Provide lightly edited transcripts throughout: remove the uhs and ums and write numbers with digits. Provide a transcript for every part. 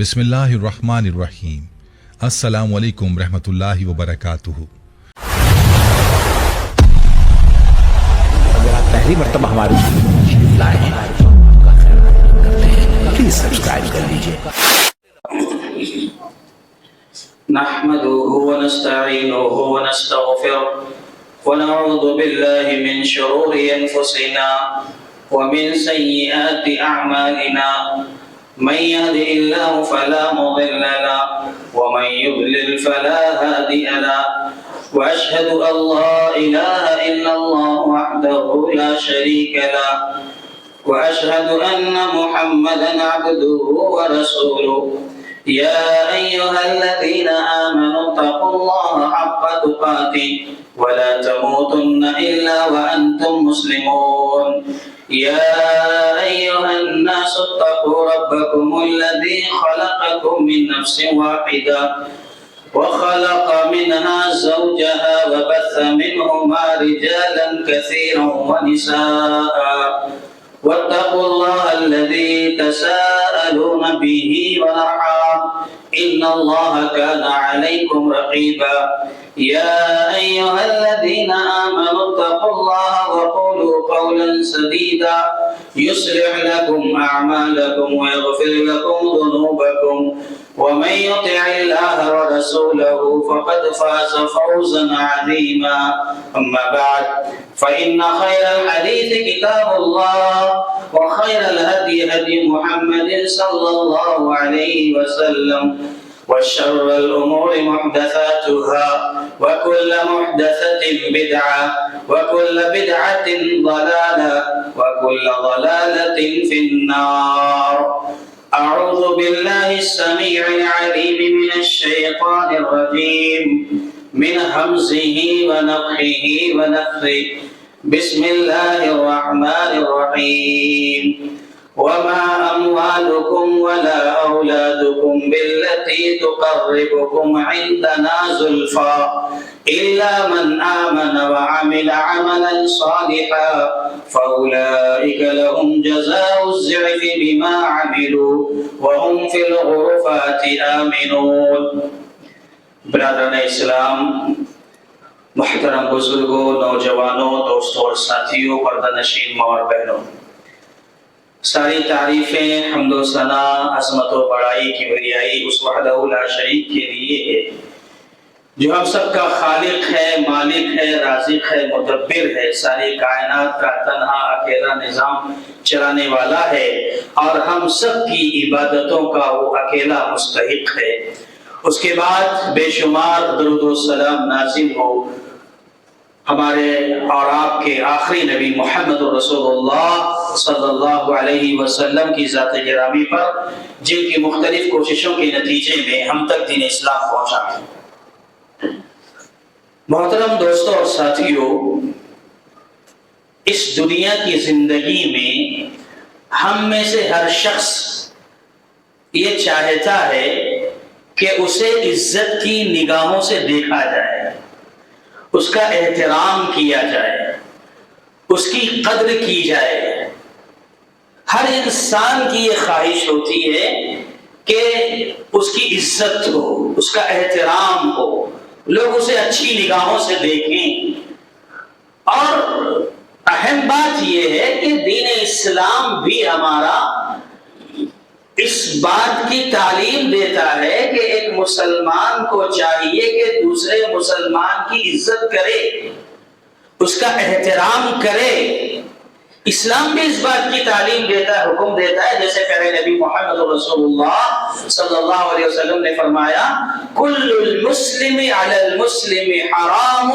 بسم اللہ الرحمن الرحیم۔ السلام علیکم رحمۃ اللہ وبرکاتہ۔ اگر آپ پہلی مرتبہ ہمارے لائے ہیں پلیز سبسکرائب کر لیجیے۔ نحمده ونستعينه ونستغفره ونعوذ بالله من شرور أنفسنا ومن سيئات أعمالنا، من يهده الله فلا مضل له ومن يضلل فلا هادي له، وأشهد أن لا إله إلا الله وحده لا شريك له، وأشهد أن محمدا عبده ورسوله۔ يا أيها الذين آمنوا اتقوا الله حق تقاته ولا تموتن إلا وأنتم مسلمون۔ يا أيها الناس اتقوا ربكم الذي خلقكم من نفس واحدة وخلق منها زوجها وبث منهما رجالا كثيرا ونساء، واتقوا الله الذي تساءلون به والأرحام إن الله كان عليكم رقيبا۔ يا أيها الذين آمنوا اتقوا الله وقولوا قولا سديدا يصلح لكم أعمالكم ويغفر لكم ذنوبكم، ومن يطع الله ورسوله فقد فاز فوزا عظيما۔ أما بعد فإن خير الحديث كتاب الله، وخير الهدي هدي محمد صلى الله عليه وسلم، وشر الأمور محدثاتها، وكل محدثة بدعة، وكل بدعة ضلالة، وكل ضلالة في النار۔ أعوذ بالله السميع العليم من الشيطان الرجيم، من همزه ونفخه ونفثه۔ بسم الله الرحمن الرحيم۔ وما أموالكم ولا أولادكم بالتي تقربكم عندنا زلفى إلا من آمن وعمل عملا صالحا فأولئك لهم جزاء الضعف بما عملوا وهم في الغرفات آمنون۔ برادران اسلام، محترم بزرگوں، نوجوانوں، دوستوں اور ساتھیوں، پردہ نشین ماں اور بہنوں، ساری تعریفیں، حمد و ثنا، عظمت و بڑائی، کبریائی اس وحدہ لا شریک کے لیے ہے جو ہم سب کا خالق ہے، مالک ہے، رازق ہے، مدبر ہے، ساری کائنات کا تنہا اکیلا نظام چلانے والا ہے، اور ہم سب کی عبادتوں کا وہ اکیلا مستحق ہے۔ اس کے بعد بے شمار درود و سلام نازل ہو ہمارے اور آپ کے آخری نبی محمد رسول اللہ صلی اللہ علیہ وسلم کی ذات گرامی پر، جن کی مختلف کوششوں کے نتیجے میں ہم تک دین اسلام پہنچا۔ محترم دوستوں اور ساتھیوں، اس دنیا کی زندگی میں ہم میں سے ہر شخص یہ چاہتا ہے کہ اسے عزت کی نگاہوں سے دیکھا جائے، اس کا احترام کیا جائے، اس کی قدر کی جائے۔ ہر انسان کی یہ خواہش ہوتی ہے کہ اس کی عزت ہو، اس کا احترام ہو، لوگ اسے اچھی نگاہوں سے دیکھیں۔ اور اہم بات یہ ہے کہ دین اسلام بھی ہمارا اس بات کی تعلیم دیتا ہے کہ ایک مسلمان کو چاہیے کہ دوسرے مسلمان کی عزت کرے، اس کا احترام کرے۔ اسلام بھی اس بات کی تعلیم دیتا ہے، حکم دیتا ہے، جیسے پیارے نبی محمد رسول اللہ صلی اللہ علیہ وسلم نے فرمایا، کل المسلم علی المسلم حرام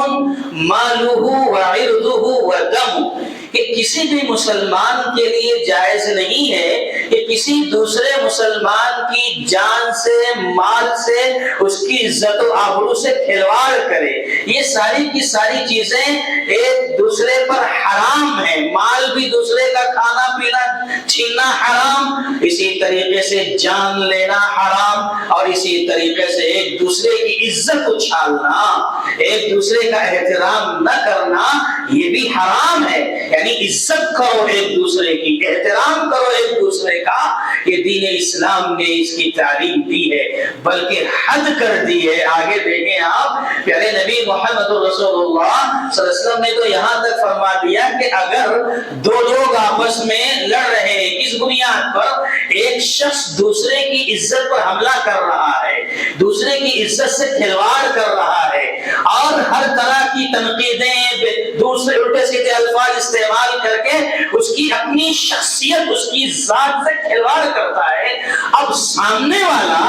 مالہ وعرضہ ودمہ، کہ کسی بھی مسلمان کے لیے جائز نہیں ہے کہ کسی دوسرے مسلمان کی جان سے، مال سے، اس کی عزت و آبرو سے کھلواڑ کرے۔ یہ ساری کی ساری چیزیں ایک دوسرے پر حرام ہیں۔ مال بھی دوسرے کا کھانا پینا چھیننا حرام، اسی طریقے سے جان لینا حرام اور اسی طریقے سے ایک دوسرے کی عزت اچھالنا، ایک دوسرے کا احترام نہ کرنا، یہ بھی حرام ہے۔ یعنی عزت کرو ایک دوسرے کی، احترام کرو ایک دوسرے کا، یہ دین اسلام نے اس کی تعلیم دی ہے، بلکہ حد کر دی ہے۔ آگے دیکھیں آپ، پیارے نبی محمد رسول اللہ صلی اللہ علیہ وسلم نے تو یہاں تک فرما دیا کہ اگر دو لوگ آپس میں لڑ رہے ہیں، کس بنیاد پر؟ ایک شخص دوسرے کی عزت پر حملہ کر رہا ہے، دوسرے کی عزت سے کھلواڑ کر رہا ہے، اور ہر طرح کی تنقیدیں، دوسرے الٹے سیدھے الفاظ استعمال کر کے اس کی اپنی شخصیت، اس کی ذات سے کھلواڑ کرتا ہے۔ اب سامنے والا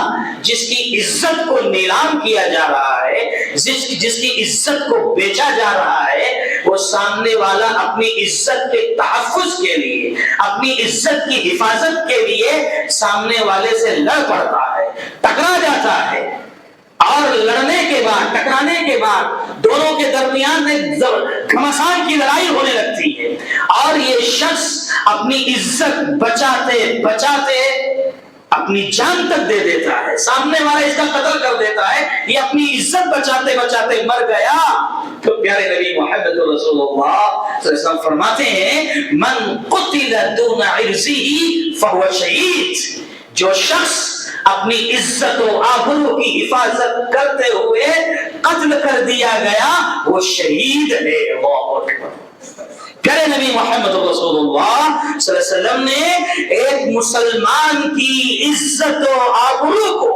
جس کی عزت کو نیلام کیا جا رہا ہے، جس کی عزت کو بیچا جا رہا ہے، وہ سامنے والا اپنی عزت کے تحفظ کے لیے، اپنی عزت کی حفاظت کے لیے سامنے والے سے لڑ پڑتا ہے، ٹکرا جاتا ہے، اور لڑنے کے بعد، ٹکرانے کے بعد دونوں کے درمیان گھمسان کی لڑائی ہونے لگتی ہے، اور یہ شخص اپنی عزت بچاتے بچاتے اپنی جان تک دے دیتا ہے، سامنے والا اس کا قتل کر دیتا ہے، یہ اپنی عزت بچاتے بچاتے مر گیا۔ تو پیارے نبی محمد رسول اللہ صلی اللہ علیہ وسلم فرماتے ہیں من قتل دون عرضه فهو شہید، جو شخص اپنی عزت و آبرو کی حفاظت کرتے ہوئے قتل کر دیا گیا وہ شہید ہے۔ اللہ اکبر۔ پیارے نبی محمد رسول اللہ صلی اللہ علیہ وسلم نے ایک مسلمان کی عزت و آبرو کو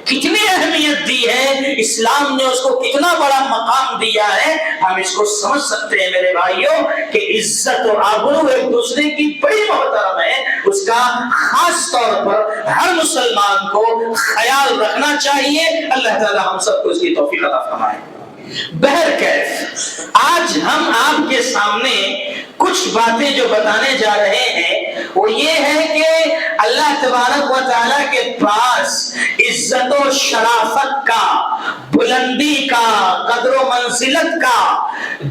کتنی اہمیت دی ہے، اسلام نے اس کو کتنا بڑا مقام دیا ہے، ہم اس کو سمجھ سکتے ہیں میرے بھائیوں کہ عزت و آبرو ایک دوسرے کی بڑی محترم ہے، اس کا خاص طور پر ہر مسلمان کو خیال رکھنا چاہیے۔ اللہ تعالی ہم سب کو اس کی توفیق عطا فرمائے۔ بہرکیف آج ہم آپ کے سامنے کچھ باتیں جو بتانے جا رہے ہیں وہ یہ ہے کہ اللہ تبارک و تعالیٰ کے پاس عزت و شرافت کا، بلندی کا، قدر و منزلت کا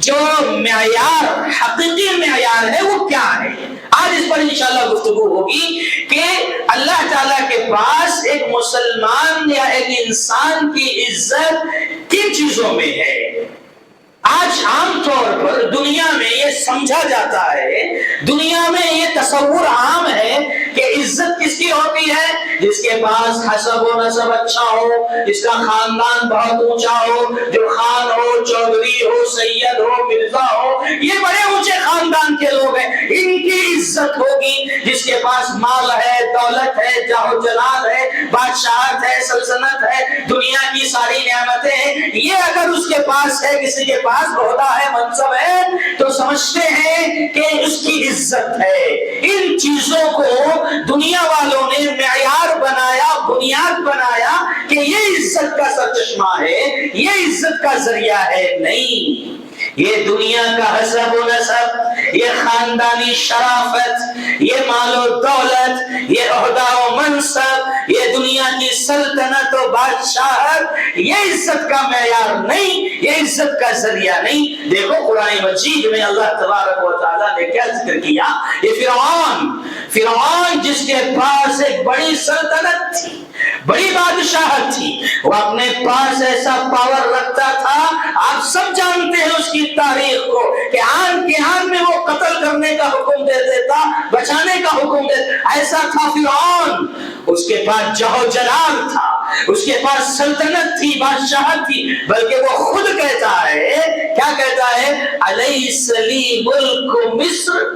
جو معیار، حقیقی معیار ہے وہ کیا ہے؟ آج اس پر انشاءاللہ گفتگو ہوگی کہ اللہ تعالیٰ کے پاس ایک مسلمان یا ایک انسان کی عزت کن چیزوں میں ہے۔ آج عام طور پر دنیا میں یہ سمجھا جاتا ہے، دنیا میں یہ تصور عام ہے کہ عزت کس کی ہوتی ہے؟ جس کے پاس حسب و نسب اچھا ہو، جس کا خاندان بہت اونچا ہو، جو خان ہو، چودھری ہو، سید ہو، مرزا ہو، یہ بڑے اونچے خاندان کے لوگ ہیں، ان کی عزت ہوگی۔ جس کے پاس مال ہے، دولت ہے، جاہ و جلال ہے، بادشاہت ہے، سلطنت ہے، دنیا کی ساری نعمتیں ہیں، یہ اگر اس کے پاس ہے، کسی کے پاس عہدہ ہے، منصب ہے، تو سمجھتے ہیں کہ اس کی عزت ہے۔ ان چیزوں کو دنیا والوں نے معیار بنایا، بنیاد بنایا کہ یہ عزت کا سرچشمہ ہے، یہ عزت کا ذریعہ ہے۔ نہیں، یہ دنیا کا حسب و نسب، یہ خاندانی شرافت، یہ مال و دولت، یہ عہدہ و منصب، یہ دنیا کی سلطنت و بادشاہت، یہ عزت کا معیار نہیں، یہ عزت کا ذریعہ نہیں۔ دیکھو قرآن مجید میں اللہ تبارک و تعالیٰ نے کیا ذکر کیا؟ یہ فرعون جس کے پاس ایک بڑی سلطنت تھی، بڑی بادشاہت تھی، وہ اپنے پاس ایسا پاور رکھتا تھا، آپ سب جانتے ہیں اس کی تاریخ کو کہ آن کے آن میں وہ قتل کرنے کا حکم دے دیتا، بچانے کا حکم دیتا، ایسا تھا فرعون۔ اس کے پاس جاہ و جلال تھا، اس کے پاس سلطنت تھی، بادشاہت تھی، بلکہ وہ خود کہتا ہے، کیا کہتا ہے؟ الیس لی ملک مصر،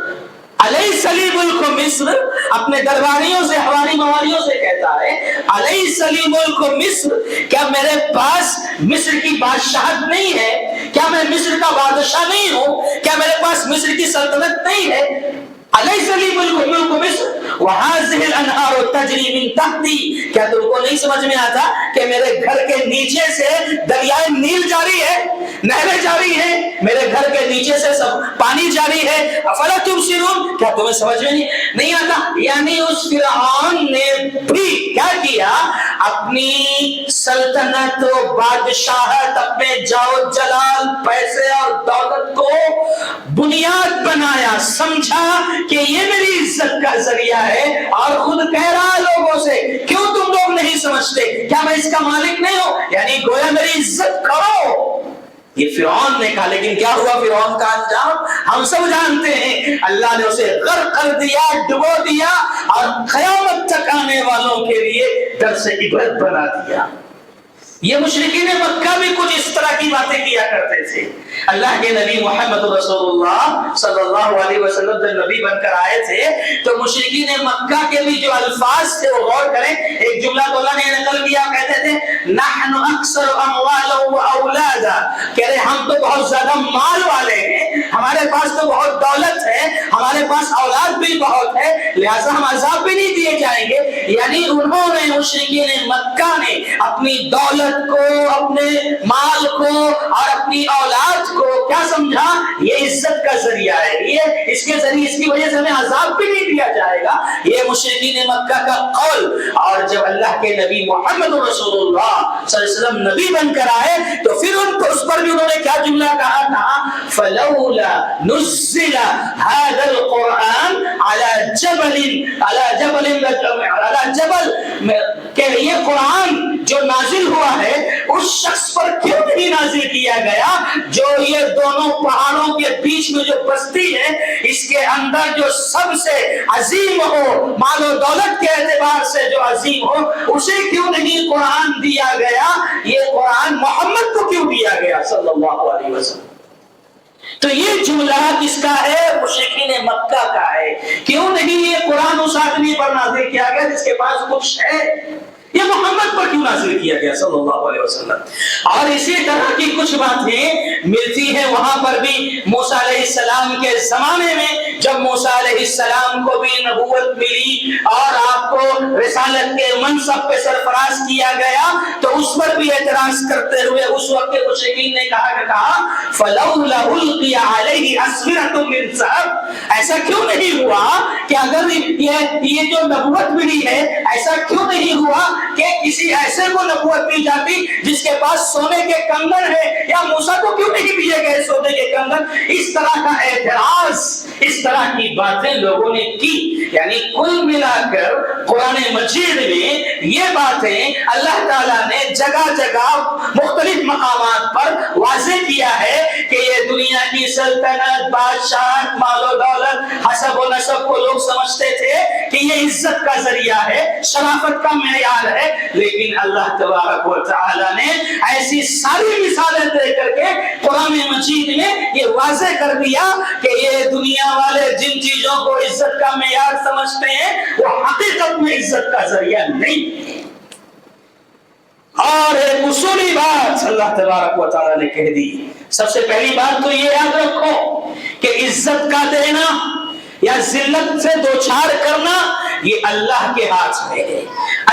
الیس لی ملک مصر، اپنے درباریوں سے، حوالی موالیوں سے کہتا ہے الیس لی ملک مصر، کیا میرے پاس مصر کی بادشاہت نہیں ہے؟ کیا میں مصر کا بادشاہ نہیں ہوں؟ کیا میرے پاس مصر کی سلطنت نہیں ہے؟ الیس لی ملک مصر وہذہ الانہار تجری من تحتی، کیا تم کو نہیں سمجھ میں آتا کہ میرے گھر کے نیچے سے دریائے نیل جاری ہے، نہریں جاری ہیں، میرے گھر کے نیچے سے سب پانی جاری ہے، افلا تبصرون، کیا تمہیں سمجھ میں نہیں آتا؟ یعنی اس فرعون نے بھی کیا کیا؟ اپنی سلطنت و بادشاہت، اپنے جاہ و جلال، پیسے اور دولت کو بنیاد بنایا، سمجھا کہ یہ میری عزت کا ذریعہ ہے، اور خود کہہ رہا لوگوں سے، کیوں تم لوگ نہیں سمجھتے کیا میں اس کا مالک نہیں ہوں؟ یعنی گویا میری عزت کرو. یہ فرعون نے کہا. لیکن کیا ہوا فرعون کا انجام ہم سب جانتے ہیں. اللہ نے اسے غرق کر دیا, ڈبو دیا, اور قیامت تک آنے والوں کے لیے درس عبرت بنا دیا. یہ مشرکین مکہ بھی کچھ اس طرح کی باتیں کیا کرتے تھے. اللہ کے نبی محمد رسول اللہ صلی اللہ علیہ وسلم جب نبی بن کر آئے تھے تو مشرکین مکہ کے بھی جو الفاظ تھے وہ غور کریں. ایک جملہ تو اللہ نے نقل کیا, کہتے تھے نحن اکثر اموالا و اولادا, کہہ رہے ہم تو بہت زیادہ مال والے ہیں, ہمارے پاس تو بہت دولت ہے, ہمارے پاس اولاد بھی بہت ہے, لہذا ہم عذاب بھی نہیں دیے جائیں گے. یعنی انہوں نے مشرکین مکہ نے اپنی دولت کو, اپنے مال کو اور اپنی اولاد کو کیا سمجھا؟ یہ عزت کا ذریعہ ہے, یہ اس کے ذریعے اس کی وجہ سے ہمیں عذاب بھی نہیں دیا جائے گا. یہ مشرکین مکہ کا قول. اور جب اللہ کے نبی محمد رسول اللہ صلی اللہ علیہ وسلم نبی بن کر آئے تو پھر ان کو اس پر بھی انہوں نے کیا جملہ کہا تھا؟ فلولا نزل هذا القرآن على جبل, کہ یہ قرآن جو نازل ہوا ہے اس شخص پر کیوں نہیں نازل کیا گیا جو یہ دونوں پہاڑوں کے بیچ میں جو بستی ہے اس کے اندر جو سب سے عظیم ہو, مال و دولت کے اعتبار سے جو عظیم ہو, اسے کیوں نہیں قرآن دیا گیا؟ یہ قرآن محمد کو کیوں دیا گیا صلی اللہ علیہ وسلم؟ تو یہ جملہ کس کا ہے؟ مشرکین مکہ کا ہے. کیوں نہیں یہ قرآن اس آدمی پر نازل کیا گیا جس کے پاس کچھ ہے؟ یہ محمد پر کیوں نازل کیا گیا صلی اللہ علیہ وسلم؟ اور اسی طرح کی کچھ باتیں ملتی ہیں وہاں پر بھی. موسیٰ علیہ السلام کے زمانے میں جب موسیٰ علیہ السلام کو بھی نبوت ملی اور آپ کو رسالت کے منصب پہ سرفراز کیا گیا تو اس پر بھی اعتراض کرتے ہوئے اس وقت کے مشرکین نے کہا فلولا القی علیہ اسورۃ من ذہب, ایسا کیوں نہیں ہوا کہ اگر یہ جو نبوت ملی ہے ایسا کیوں نہیں ہوا کہ کسی ایسے کو نبوت دی جاتی جس کے پاس سونے کے کنگن ہے, یا موسیٰ کو کیوں نہیں دیے گئے سونے کے کنگن؟ اس طرح کا اعتراض, اس طرح کی باتیں لوگوں نے کی. یعنی کل ملا کر قرآن مجید میں یہ باتیں اللہ تعالیٰ نے جگہ جگہ مختلف مقامات پر واضح کیا ہے کہ یہ دنیا کی سلطنت, بادشاہ, مال و دولت, حسب و نسب کو لوگ سمجھتے تھے کہ یہ عزت کا ذریعہ ہے, شرافت کا معیار ہے. لیکن اللہ تبارک و تعالی نے ایسی ساری مثالیں دے کر کے قرآن مجید میں یہ واضح کر دیا کہ یہ دنیا والے جن چیزوں کو عزت کا معیار سمجھتے ہیں وہ حقیقت میں عزت کا ذریعہ نہیں. اور ایک اصولی بات اللہ تبارک و تعالی نے کہہ دی. سب سے پہلی بات تو یہ یاد رکھو کہ عزت کا دینا یا ذلت سے دوچار کرنا یہ اللہ کے ہاتھ میں ہے,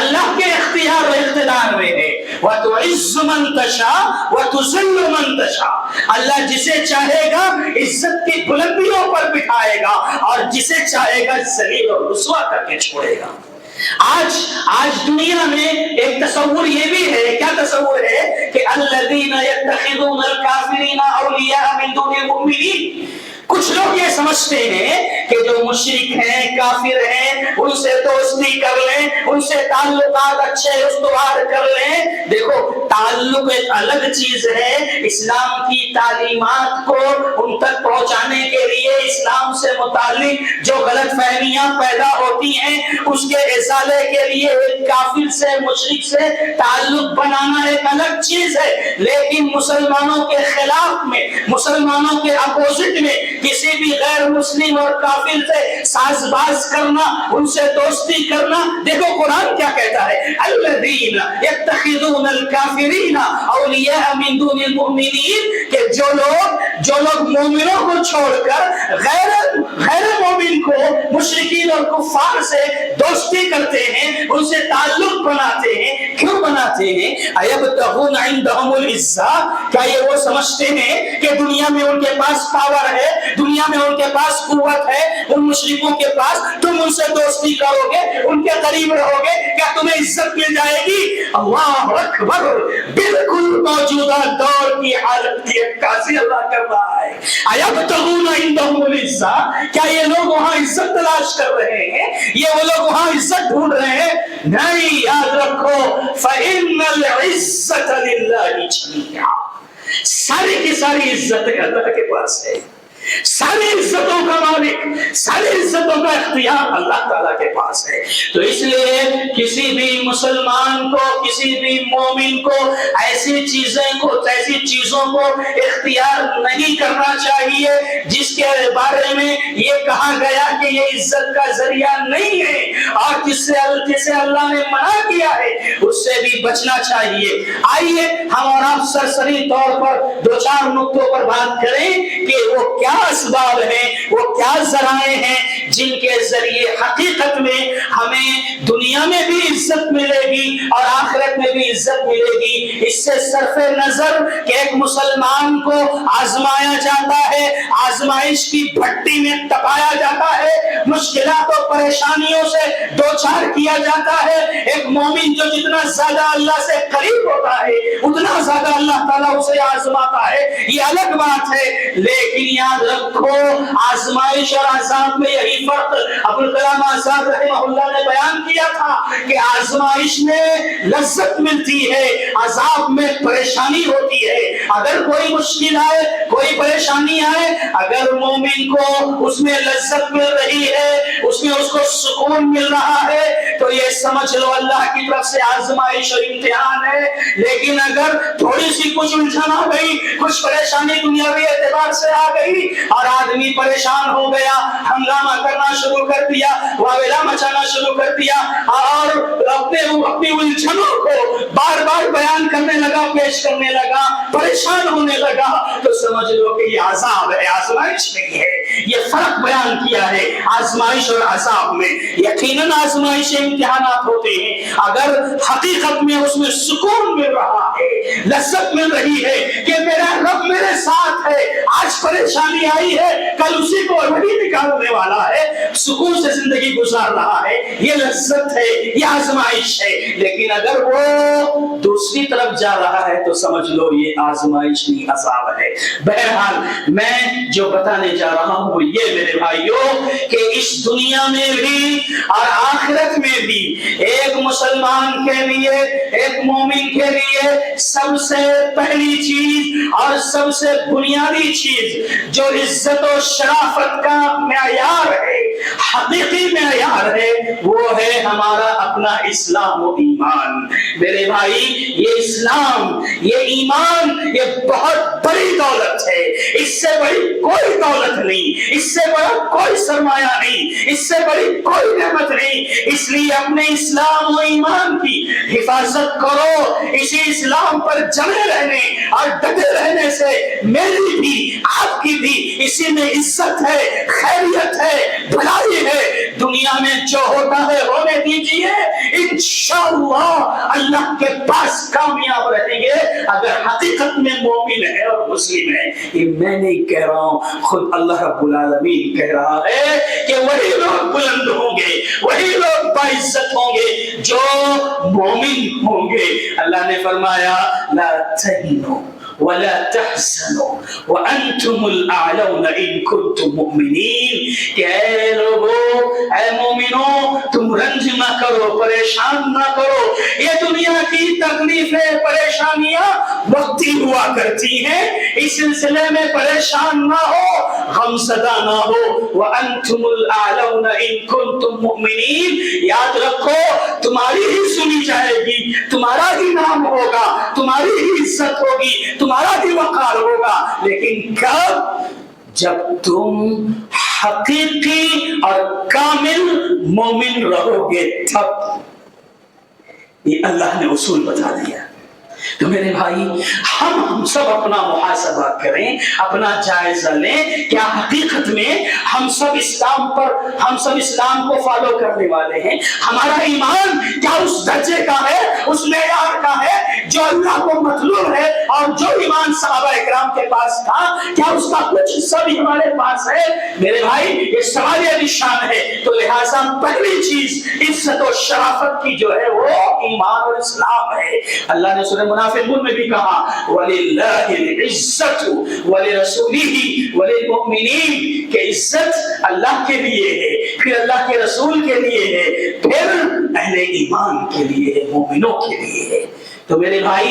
اللہ کے اختیار و اقتدار میں ہے. وَتُعِزُّ مَن تَشَاءُ وَتُذِلُّ مَن تَشَاءُ, اللہ جسے چاہے گا عزت کی بلندیوں پر بٹھائے گا اور جسے چاہے گا ذلیل اور رسوا کر کے چھوڑے گا. آج دنیا میں ایک تصور یہ بھی ہے, کیا تصور ہے کہ الذین یتخذون الکافرین اولیاء من دون المؤمنین. کچھ لوگ یہ سمجھتے ہیں کہ جو مشرک ہیں, کافر ہیں, ان سے دوستی کر لیں, ان سے تعلقات اچھے استوار کر لیں. دیکھو تعلق ایک الگ چیز ہے. اسلام کی تعلیمات کو ان تک پہنچانے کے لیے اسلام سے متعلق جو غلط فہمیاں پیدا ہوتی ہیں اس کے ازالے کے لیے ایک کافر سے, مشرک سے تعلق بنانا ایک الگ چیز ہے. لیکن مسلمانوں کے خلاف میں, مسلمانوں کے اپوزٹ میں کسی بھی غیر مسلم اور کافر سے ساز باز کرنا, ان سے دوستی کرنا, دیکھو قرآن کیا کہتا ہے, الذین یتخذون الکافرین اولیاء من دون المؤمنین, کہ جو لوگ مومنوں کو چھوڑ کر غیر مومن کو, مشرکین اور کفار سے دوستی کرتے ہیں, ان سے تعلق بناتے ہیں. کیوں بناتے ہیں؟ ایبتغون عندهم العزہ, کیا یہ وہ سمجھتے ہیں کہ دنیا میں ان کے پاس پاور ہے, دنیا میں ان کے پاس قوت ہے, ان مشرکوں کے پاس, تم ان سے دوستی کرو گے, ان کے قریب رہو گے, کیا تمہیں عزت مل جائے گی؟ اللہ اکبر, بالکل موجودہ دور کی حالت کی عکاسی اللہ کر رہا ہے. ایبتغون عندهم العزہ, کیا یہ لوگ وہاں عزت تلاش کر رہے ہیں, یہ وہ لوگ وہاں عزت ڈھونڈ رہے ہیں؟ نہیں, یاد رکھو فإن ساری عزتیں اللہ کے پاس ہے. ساری عزتوں کا مالک، ساری عزتوں کا اختیار اللہ تعالیٰ کے پاس ہے. تو اس لیے کسی بھی مسلمان کو، کسی بھی مومن کو ایسی چیزوں کو اختیار نہیں کرنا چاہیے جس کے بارے میں یہ کہا گیا کہ یہ عزت کا ذریعہ نہیں ہے، اور جسے اللہ نے منع کیا ہے اس سے بھی بچنا چاہیے. آئیے ہم اور آپ سرسری طور پر دو چار نقطوں پر بات کریں کہ وہ کیا اسباب ہیں، وہ کیا ذرائع ہیں جن کے ذریعے حقیقت میں ہمیں دنیا میں بھی عزت ملے گی اور آخرت میں بھی عزت ملے گی. اس سے صرف نظر کہ ایک مسلمان کو آزمایا جاتا ہے، آزمائش کی بھٹی میں تپایا جاتا ہے، مشکلات و پریشانیوں سے دوچار کیا جاتا ہے. ایک مومن جو جتنا زیادہ اللہ سے قریب ہوتا ہے اتنا زیادہ اللہ تعالیٰ اسے آزماتا ہے، یہ الگ بات ہے. لیکن یاد رکھو آزمائش اور عذاب میں یہی فرق ابوالکلام آزاد رحمہ اللہ نے بیان کیا تھا کہ آزمائش میں لذت ملتی ہے، عذاب میں پریشانی ہوتی ہے. اگر کوئی مشکل آئے، کوئی پریشانی آئے، اگر مومن کو اس میں لذت مل رہی ہے، اس میں اس کو سکون مل رہا ہے، تو یہ سمجھ لو اللہ کی طرف سے آزمائش اور امتحان ہے. لیکن اگر تھوڑی سی کچھ الجھن آ گئی، کچھ پریشانی دنیاوی اعتبار سے آ گئی اور آدمی پریشان ہو گیا، ہنگامہ کرنا شروع کر دیا، واویلا مچانا شروع کر دیا اور اپنی الجھنوں کو بار بار بیان کرنے لگا، پیش کرنے لگا، پریشان ہونے لگا، تو سمجھ لو کہ یہ عذاب ہے، آزمائش نہیں ہے. یہ فرق بیان کیا ہے آزمائش اور عذاب میں. یقیناً آزمائش امتحانات ہوتے ہیں، اگر حقیقت میں اس میں سکون مل رہا ہے، لذت مل رہی ہے کہ میرا رب میرے ساتھ ہے، آج پریشانی آئی ہے کل اسی کو وہی نکالنے والا ہے، سکون سے زندگی گزار رہا ہے، یہ لذت ہے، یہ آزمائش ہے. لیکن اگر وہ دوسری طرف جا رہا ہے تو سمجھ لو یہ آزمائش نہیں، عذاب ہے. بہرحال میں جو بتانے جا رہا ہوں وہ یہ میرے بھائیوں کہ اس دنیا میں بھی اور آخرت میں بھی ایک مسلمان کے لیے، ایک مومن کے لیے سب سے پہلی چیز اور سب سے بنیادی چیز جو عزت و شرافت کا معیار ہے، حقیقی معیار ہے، وہ ہے ہمارا اپنا اسلام و ایمان. میرے بھائی یہ اسلام، یہ ایمان، یہ بہت بڑی دولت ہے. اس سے بڑی کوئی دولت نہیں، اس سے بڑا کوئی سرمایہ نہیں، اس سے بڑی کوئی نعمت نہیں. اس لیے اپنے اسلام و ایمان کی حفاظت کرو. اسی اسلام پر جمے رہنے اور ڈٹے رہنے سے میری بھی آپ کی بھی اسی میں عزت ہے، خیریت ہے، بھلائی ہے. دنیا میں جو ہوتا ہے ہونے دیجئے، انشاءاللہ اللہ کے پاس کامیاب رہیں گے اگر حقیقت میں مومن ہے اور مسلم ہے. یہ میں نہیں کہہ رہا ہوں، خود اللہ رب العالمین کہہ رہا ہے کہ وہی لوگ بلند ہوں گے، وہی لوگ باعزت ہوں گے جو مومن ہوں گے. اللہ نے فرمایا لا تهنوا ولا تحزنوا وانتم الاعلون ان كنتم مؤمنین. کہ اے لوگو، اے مومنوں، تم رنج نہ کرو، پریشان نہ کرو. یہ دنیا کی تکلیفیں، پریشانیاں وقتی ہوا کرتی ہیں، اس سلسلے میں پریشان نہ ہو، غم زدہ نہ ہو. وانتم الاعلون ان كنتم مؤمنین. یاد رکھو تمہاری ہی سنی جائے گی، تمہارا ہی نام ہوگا، تمہاری ہی عزت ہوگی، تمہارا بھی وقار ہوگا. لیکن کب؟ جب تم حقیقی اور کامل مومن رہو گے، تب. یہ اللہ نے اصول بتا دیا. تو میرے بھائی ہم سب اپنا محاسبہ کریں، اپنا جائزہ لیں. کیا حقیقت میں ہم سب اسلام کو فالو کرنے والے ہیں؟ ہمارا ایمان کیا اس درجے کا ہے، اس معیار کا ہے جو اللہ کو مطلوب ہے؟ اور جو ایمان صحابہ اکرام کے پاس تھا، کیا اس کا کچھ حصہ بھی ہمارے پاس ہے؟ میرے بھائی یہ سوالیہ نشان ہے. تو لہٰذا پہلی چیز عزت و شرافت کی جو ہے وہ ایمان اور اسلام ہے. اللہ نے سورہ منافقون میں بھی کہا وَلِلَّهِ الْعِزَّةُ وَلِرَسُولِهِ وَلِلْمُؤْمِنِينَ، کہ عزت اللہ کے لیے ہے، پھر اللہ کے رسول کے لیے ہے، پھر اہل ایمان کے لیے ہے، مومنوں کے لیے ہے. تو میرے بھائی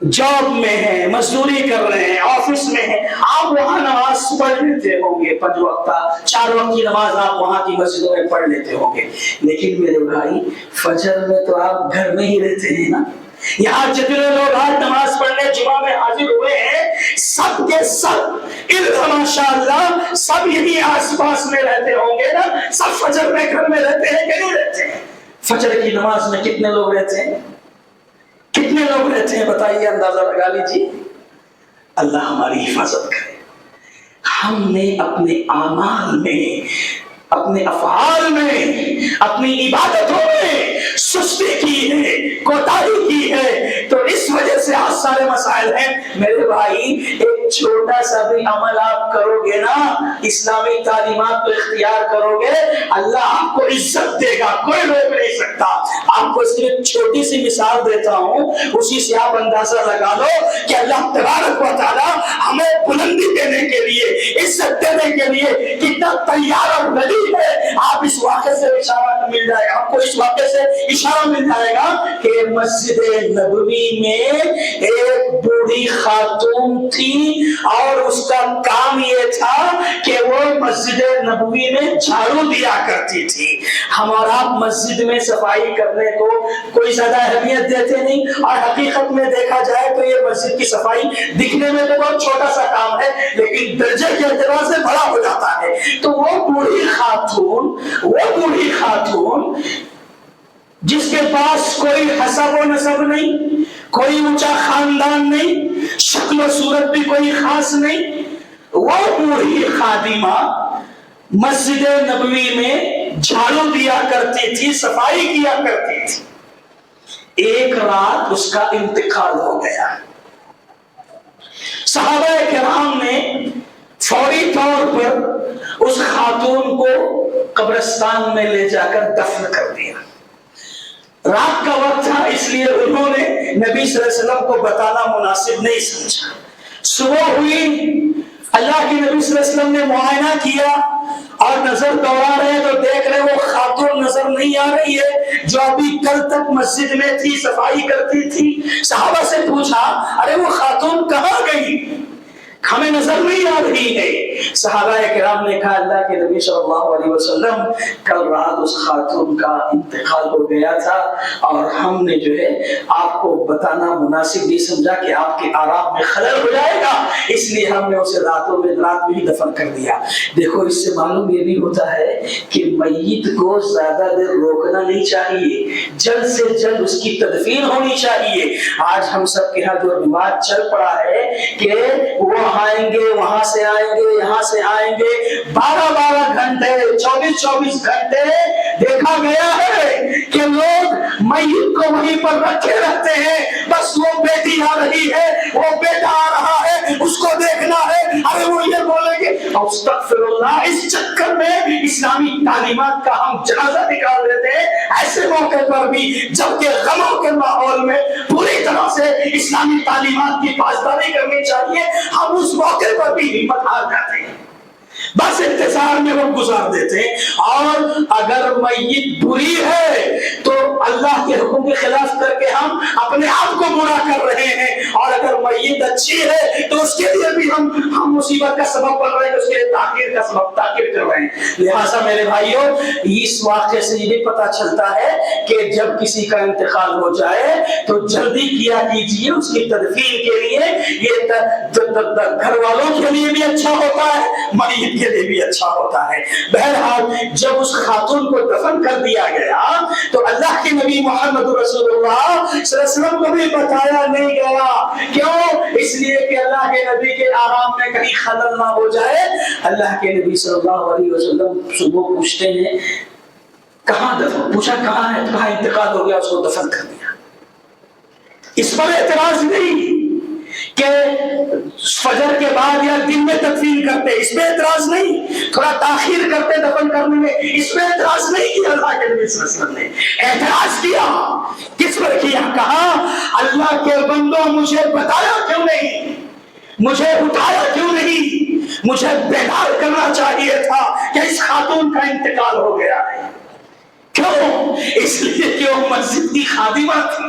جاب میں ہیں، مزدوری کر رہے ہیں، آفس میں ہیں، آپ وہاں نماز پڑھ لیتے ہوں گے، 5 وقت 4 وقت کی نماز آپ وہاں کی مسجدوں میں پڑھ لیتے ہوں گے، لیکن میرے بھائی فجر میں تو آپ گھر میں ہی رہتے ہیں نا۔ یہاں جتنے لوگ آج نماز پڑھنے جمعہ میں حاضر ہوئے ہیں، سب کے سب ماشاءاللہ سب یہی آس پاس میں رہتے ہوں گے نا، سب فجر میں گھر میں رہتے ہیں کہ نہیں رہتے ہیں؟ فجر کی نماز میں کتنے لوگ رہتے ہیں؟ کتنے لوگ رہتے ہیں بتائیے، اندازہ لگا لیجیے۔ اللہ ہماری حفاظت کرے۔ ہم نے اپنے اعمال میں، اپنے افعال میں، اپنی عبادتوں میں سستی کی ہے، کوتاہی کی ہے، تو اس وجہ سے آج سارے مسائل ہیں۔ میرے بھائی ایک چھوٹا سا بھی عمل آپ کرو گے نا، اسلامی تعلیمات کو اختیار کرو گے، اللہ آپ کو عزت دے گا، کوئی روک نہیں سکتا۔ آپ کو صرف چھوٹی سی مثال دیتا ہوں، اسی سے آپ اندازہ لگا لو کہ اللہ تبارک و تعالی ہمیں بلندی دینے کے لیے، عزت دینے کے لیے کتنا تیار اور ریڈی ہے۔ آپ اس واقعے سے اشارہ مل جائے گا، آپ کو اس واقعے سے اشارہ مل جائے گا کہ مسجد نبوی میں ایک بوڑھی خاتون تھی اور اس کا کام یہ تھا کہ وہ مسجد نبوی میں جھاڑو دیا کرتی تھی۔ ہم اور آپ مسجد میں صفائی کرنے کو کوئی زیادہ اہمیت دیتے نہیں، اور حقیقت میں دیکھا جائے تو یہ مسجد کی صفائی دکھنے میں تو بہت چھوٹا سا کام ہے، لیکن درجے کے اعتبار سے بڑا ہو جاتا ہے۔ تو وہ بوڑھی خاتون جس کے پاس کوئی حسب و نسب نہیں، کوئی اونچا خاندان نہیں، شکل و صورت بھی کوئی خاص نہیں، وہ بوڑھی خادمہ مسجد نبوی میں جھاڑو دیا کرتی تھی، صفائی کیا کرتی تھی۔ ایک رات اس کا انتقال ہو گیا۔ صحابہ کرام نے فوری طور پر اس خاتون کو قبرستان میں لے جا کر دفن کر دیا۔ رات کا وقت تھا، اس لیے انہوں نے نبی صلی اللہ علیہ وسلم کو بتانا مناسب نہیں سمجھا۔ صبح ہوئی، اللہ کے نبی صلی اللہ علیہ وسلم نے معائنہ کیا اور نظر دوڑا رہے تو دیکھ رہے وہ خاتون نظر نہیں آ رہی ہے جو ابھی کل تک مسجد میں تھی، صفائی کرتی تھی۔ صحابہ سے پوچھا، ارے وہ خاتون کہاں گئی؟ ہمیں نظر نہیں آ رہی ہے۔ صحابہ کرام نے کہا، اللہ کے نبی صلی اللہ علیہ وسلم کل رات اس خاتون کا انتقال ہو گیا تھا اور ہم نے جو ہے آپ کو بتانا مناسب نہیں سمجھا کہ آپ کے آرام میں خلل ہو جائے گا، اس لیے ہم نے اسے رات میں ہی دفن کر دیا۔ دیکھو اس سے معلوم یہ بھی ہوتا ہے کہ میت کو زیادہ دیر روکنا نہیں چاہیے، جلد سے جلد اس کی تدفین ہونی چاہیے۔ آج ہم سب کے ہاں جو رواج چل پڑا ہے کہ وہ آئیں گے، وہاں سے آئیں گے، یہاں سے آئیں گے، 12 گھنٹے 24 گھنٹے دیکھا گیا ہے کہ لوگ میت کو وہیں پر رکھے رہتے ہیں، بس وہ بیٹی آ رہی ہے، وہ بیٹا آ رہا ہے، اس کو دیکھنا ہے، ارے وہ یہ بولیں گے، استغفر اللہ۔ اس چکر میں اسلامی تعلیمات کا ہم جنازہ نکال دیتے ہیں ایسے موقع پر بھی، جبکہ غموں کے ماحول میں پوری طرح سے اسلامی تعلیمات کی پاسداری کرنی چاہیے، ہم اس موقع پر بھی ہمت ہار جاتے ہیں، بس انتظار میں وقت گزار دیتے ہیں۔ اور اگر میت بری ہے تو اللہ کے حکم کے خلاف کر کے ہم اپنے آپ کو برا کر رہے ہیں، اور اگر میت اچھی ہے تو اس کے لیے بھی ہم مصیبت کا سبب بن رہے ہیں، اس کے لیے تاخیر کر رہے ہیں۔ لہٰذا میرے بھائیوں، اس واقعے سے یہ بھی پتہ چلتا ہے کہ جب کسی کا انتقال ہو جائے تو جلدی کیا کیجیے اس کی تدفین کے لیے، یہ گھر والوں کے لیے بھی اچھا ہوتا ہے، میت کے لیے بھی اچھا ہوتا ہے۔ بہرحال جب اس خاتون کو دفن کر دیا گیا تو اللہ کے نبی محمد رسول اللہ صلی اللہ علیہ وسلم کو بھی بتایا نہیں گیا، کیوں؟ اس لیے کہ اللہ کے نبی کے آرام میں کہیں خلل نہ ہو جائے۔ اللہ کے نبی صلی اللہ علیہ وسلم صبح پوچھتے ہیں کہاں دفن، پوچھا کہاں ہے، کہاں انتقال ہو گیا، اس کو دفن کر دیا۔ اس پر اعتراض نہیں کہ فجر کے بعد یا دن میں تدفین کرتے، اس میں اعتراض نہیں، تھوڑا تاخیر کرتے دفن کرنے میں، اس میں اعتراض نہیں کیا۔ اللہ کے نبی صلی اللہ علیہ وسلم نے اعتراض کیا، کس پر کیا؟ کہا اللہ کے بندوں مجھے بتایا کیوں نہیں، مجھے اٹھایا کیوں نہیں، مجھے بیدار کرنا چاہیے تھا کہ اس خاتون کا انتقال ہو گیا ہے۔ کیوں؟ اس لیے کہ وہ مسجد کی خادمہ تھی،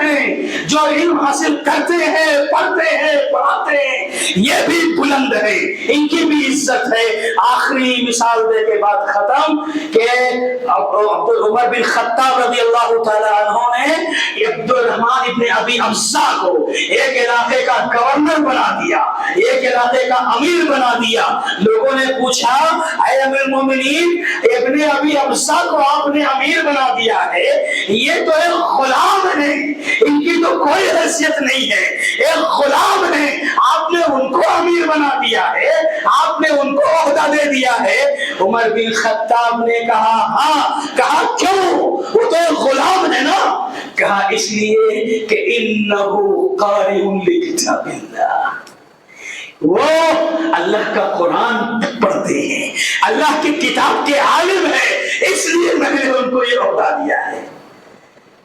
ہیں، جو علم حاصل کرتے ہیں، پڑھتے ہیں، پڑھاتے ہیں، یہ بھی بلند ہے، ان کی بھی عزت ہے۔ آخری مثال دے کے بعد ختم کہ عمر بن خطاب رضی اللہ تعالیٰ عنہ نے عبد الرحمن ابن ابی ابزہ کو ایک علاقے کا گورنر بنا دیا، ایک علاقے کا امیر بنا دیا۔ لوگوں نے پوچھا اے امیر المومنین، ابن ابی ابزہ کو آپ نے امیر بنا دیا ہے، یہ تو ایک غلام ہے، ان کی تو کوئی حیثیت نہیں ہے، ایک غلام ہے، آپ نے ان کو امیر بنا دیا ہے، آپ نے ان کو عہدہ دے دیا ہے۔ عمر بن خطاب نے کہا ہاں، کہا کیوں؟ وہ تو ایک غلام ہے نا، کہا اس لیے کہ انہو قارئ لکتاب اللہ، وہ اللہ کا قرآن پڑھتے ہیں، اللہ کی کتاب کے عالم ہے، اس لیے میں نے ان کو یہ عہدہ دیا ہے۔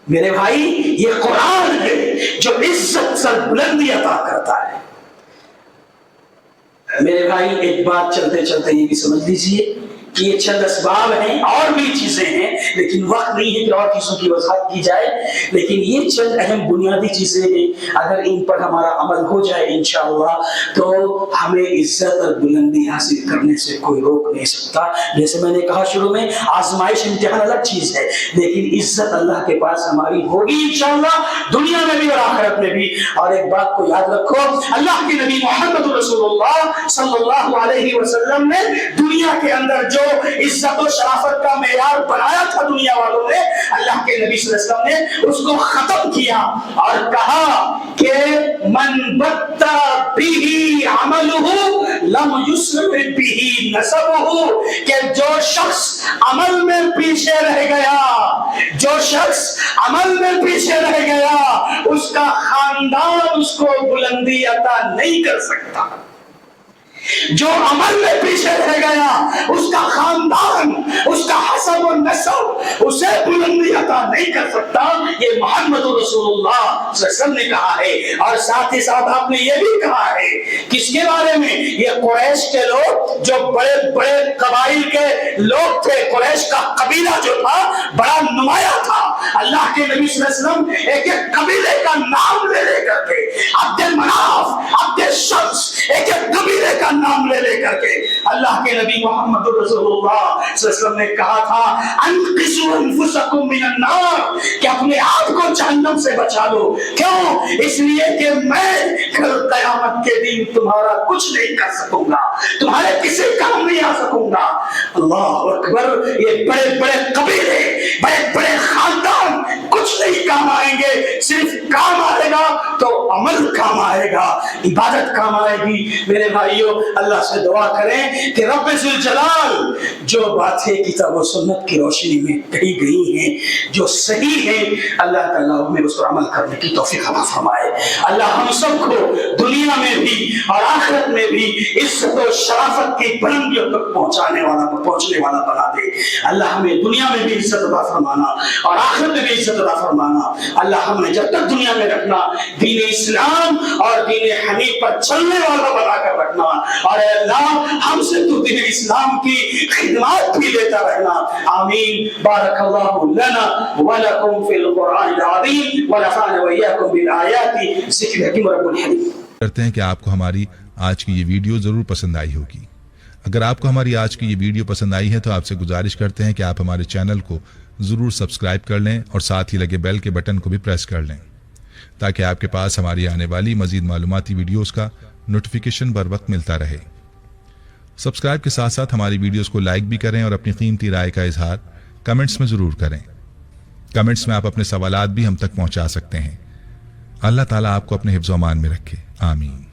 میرے بھائی، یہ قرآن ہے جو عزت سر بلندی عطا کرتا ہے۔ میرے بھائی، ایک بات چلتے چلتے یہ بھی سمجھ لیجئے کہ یہ چند اسباب ہیں، اور بھی چیزیں ہیں، لیکن وقت نہیں ہے کہ اور چیزوں کی وضاحت کی جائے، لیکن یہ چند اہم بنیادی چیزیں ہیں، اگر ان پر ہمارا عمل ہو جائے انشاءاللہ تو ہمیں عزت اور بلندی حاصل کرنے سے کوئی روک نہیں سکتا۔ جیسے میں نے کہا شروع میں، آزمائش امتحان الگ چیز ہے، لیکن عزت اللہ کے پاس ہماری ہوگی انشاءاللہ، دنیا میں بھی اور آخرت میں بھی۔ اور ایک بات کو یاد رکھو، اللہ کے نبی محمد رسول اللہ صلی اللہ علیہ وسلم نے دنیا کے اندر جو عزت و شرافت کا معیار بنایا تھا دنیا والوں نے، اللہ کے نبی صلی اللہ علیہ وسلم نے اس کو ختم کیا اور کہا کہ من بطا به عمله لم يسرع به نسبه، کہ جو شخص عمل میں پیچھے رہ گیا، جو شخص عمل میں پیچھے رہ گیا، اس کا خاندان اس کو بلندی عطا نہیں کر سکتا۔ جو عمل میں پیچھے رہ گیا، اس کا خاندان، اس کا حسب و نسب اسے بلندی عطا نہیں کر سکتا۔ یہ محمد رسول اللہ صلی اللہ علیہ وسلم نے کہا ہے، اور ساتھ ہی ساتھ آپ نے یہ بھی کہا ہے کس کے بارے میں؟ یہ قریش کے لوگ جو بڑے بڑے قبائل کے لوگ تھے، قریش کا قبیلہ جو تھا بڑا نمایاں تھا۔ اللہ کے نبی صلی اللہ علیہ وسلم ایک ایک قبیلے کا نام لے لے کر کے، عبد مناف، عبد شمس، ایک ایک قبیلے کا نام لے لے کر کے اللہ کے نبی محمد رسول اللہ صلی اللہ علیہ وسلم نے کہا تھا انقذوا انفسکم من النار، کہ اپنے آپ کو جہنم سے بچا لو۔ کیوں؟ اس لیے کہ میں کل قیامت کے دن تمہارا کچھ نہیں کر سکوں گا، تمہارے کسی کام نہیں آ سکوں گا۔ اللہ اکبر، یہ بڑے بڑے قبیلے، بڑے بڑے خاندان کچھ نہیں کام آئیں گے، صرف کام آئے گا تو عمل کام آئے گا، عبادت کام آئے گی۔ میرے بھائیوں، اللہ سے دعا کریں کہ رب ذوالجلال جو باتیں کتاب و سنت کی روشنی میں کہی گئی ہیں، جو صحیح ہیں، اللہ تعالیٰ ہمیں اس پر عمل کرنے کی توفیق عطا فرمائے۔ اللہ ہم سب کو دنیا میں بھی اور آخرت میں بھی عزت و شرافت کی بلندیوں تک پہنچنے والا بنا دے۔ اللہ ہمیں دنیا میں بھی عزت عطا فرمانا اور آخرت میں بھی عزت عطا فرمانا۔ اللہ ہمیں جب تک دنیا میں رکھنا، دین اسلام اور دین حنیف پر چلنے والا بنا کر رکھنا، اور اے اللہ ہم سے تو دین اسلام کی خدمات بھی لیتا رہنا۔ آمین۔ بارک اللہ لنا ولکم فی القرآن العظیم ونفعنا وإیاکم بالآیات ذکر حکیم رب الحکیم۔ کرتے ہیں کہ آپ کو ہماری آج کی یہ ویڈیو ضرور پسند آئی ہوگی۔ اگر آپ کو ہماری آج کی یہ ویڈیو پسند آئی ہے تو آپ سے گزارش کرتے ہیں کہ آپ ہمارے چینل کو ضرور سبسکرائب کر لیں اور ساتھ ہی لگے بیل کے بٹن کو بھی پریس کر لیں تاکہ آپ کے پاس ہماری آنے والی مزید معلوماتی ویڈیوز کا نوٹیفیکیشن بر وقت ملتا رہے۔ سبسکرائب کے ساتھ ساتھ ہماری ویڈیوز کو لائک بھی کریں اور اپنی قیمتی رائے کا اظہار کمنٹس میں ضرور کریں۔ کمنٹس میں آپ اپنے سوالات بھی ہم تک پہنچا سکتے ہیں۔ اللہ تعالیٰ آپ کو اپنے حفظ و امان میں رکھے۔ آمین۔